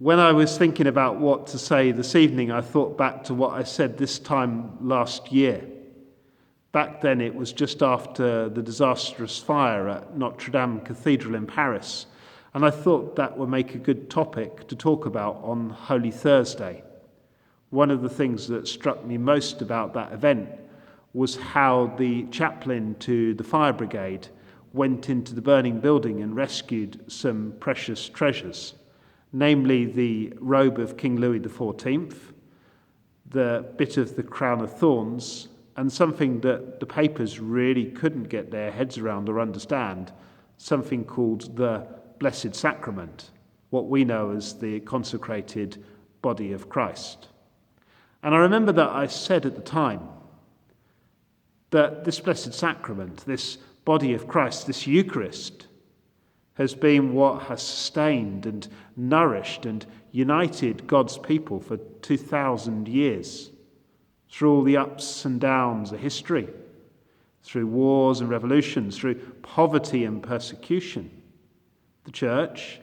When I was thinking about what to say this evening, I thought back to what I said this time last year. Back then it was just after the disastrous fire at Notre Dame Cathedral in Paris, and I thought that would make a good topic to talk about on Holy Thursday. One of the things that struck me most about that event was how the chaplain to the fire brigade went into the burning building and rescued some precious treasures, namely the robe of King Louis XIV, the bit of the crown of thorns, and something that the papers really couldn't get their heads around or understand, something called the Blessed Sacrament, what we know as the consecrated body of Christ. And I remember that I said at the time that this Blessed Sacrament, this body of Christ, this Eucharist, has been what has sustained and nourished and united God's people for 2,000 years, through all the ups and downs of history, through wars and revolutions, through poverty and persecution. The church,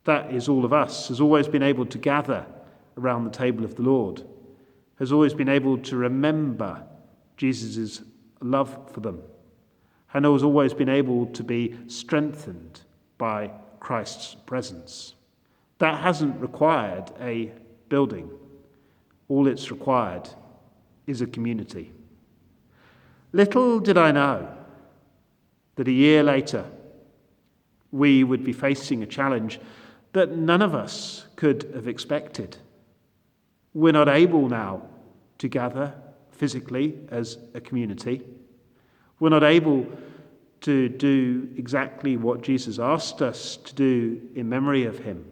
that is all of us, has always been able to gather around the table of the Lord, has always been able to remember Jesus' love for them, and has always been able to be strengthened by Christ's presence. That hasn't required a building. All it's required is a community. Little did I know that a year later we would be facing a challenge that none of us could have expected. We're not able now to gather physically as a community. We're not able to do exactly what Jesus asked us to do in memory of him.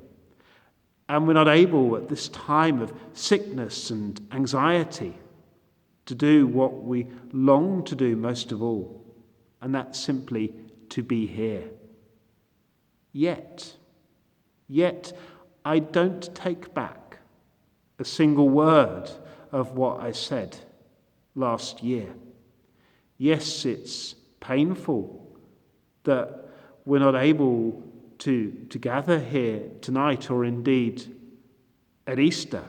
And we're not able at this time of sickness and anxiety to do what we long to do most of all, and that's simply to be here. Yet, I don't take back a single word of what I said last year. Yes, it's painful that we're not able to gather here tonight or indeed at Easter.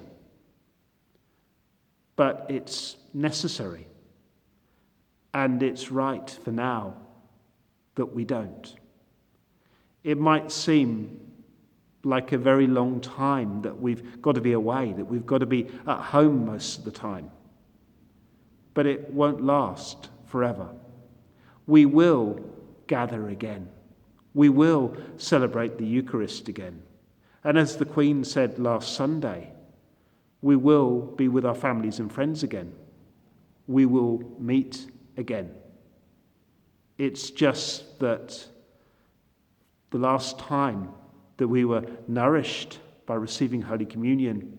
But it's necessary, and it's right for now that we don't. It might seem like a very long time that we've got to be away, that we've got to be at home most of the time. But it won't last forever. We will gather again. We will celebrate the Eucharist again. And as the Queen said last Sunday, we will be with our families and friends again. We will meet again. It's just that the last time that we were nourished by receiving Holy Communion,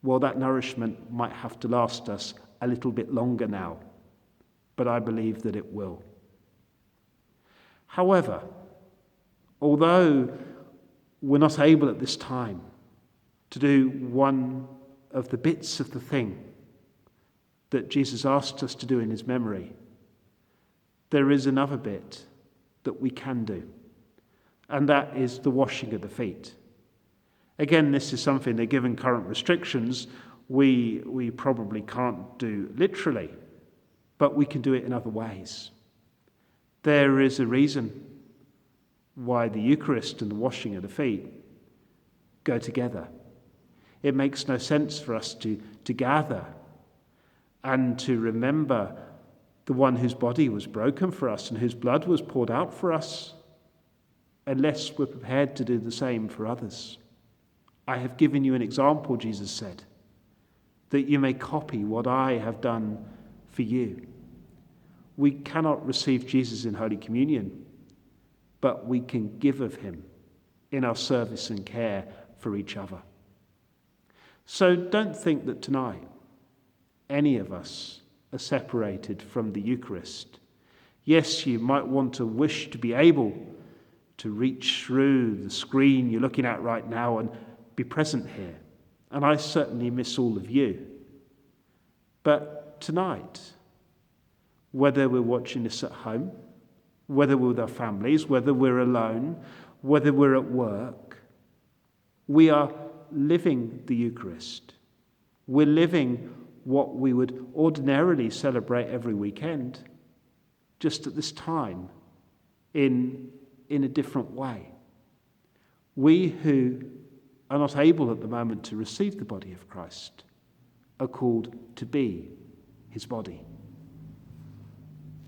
well, that nourishment might have to last us a little bit longer now, but I believe that it will. However, although we're not able at this time to do one of the bits of the thing that Jesus asked us to do in his memory, there is another bit that we can do, and that is the washing of the feet. Again, this is something that, given current restrictions, we probably can't do literally, but we can do it in other ways. There is a reason why the Eucharist and the washing of the feet go together. It makes no sense for us to gather and to remember the one whose body was broken for us and whose blood was poured out for us unless we're prepared to do the same for others. I have given you an example, Jesus said, that you may copy what I have done for you. We cannot receive Jesus in Holy Communion, but we can give of him in our service and care for each other. So don't think that tonight any of us are separated from the Eucharist. Yes, you might want to wish to be able to reach through the screen you're looking at right now and be present here. And I certainly miss all of you. But tonight, whether we're watching this at home, whether we're with our families, whether we're alone, whether we're at work, We are living the Eucharist. We're living what we would ordinarily celebrate every weekend, just at this time, in a different way. We who are not able at the moment to receive the body of Christ are called to be his body.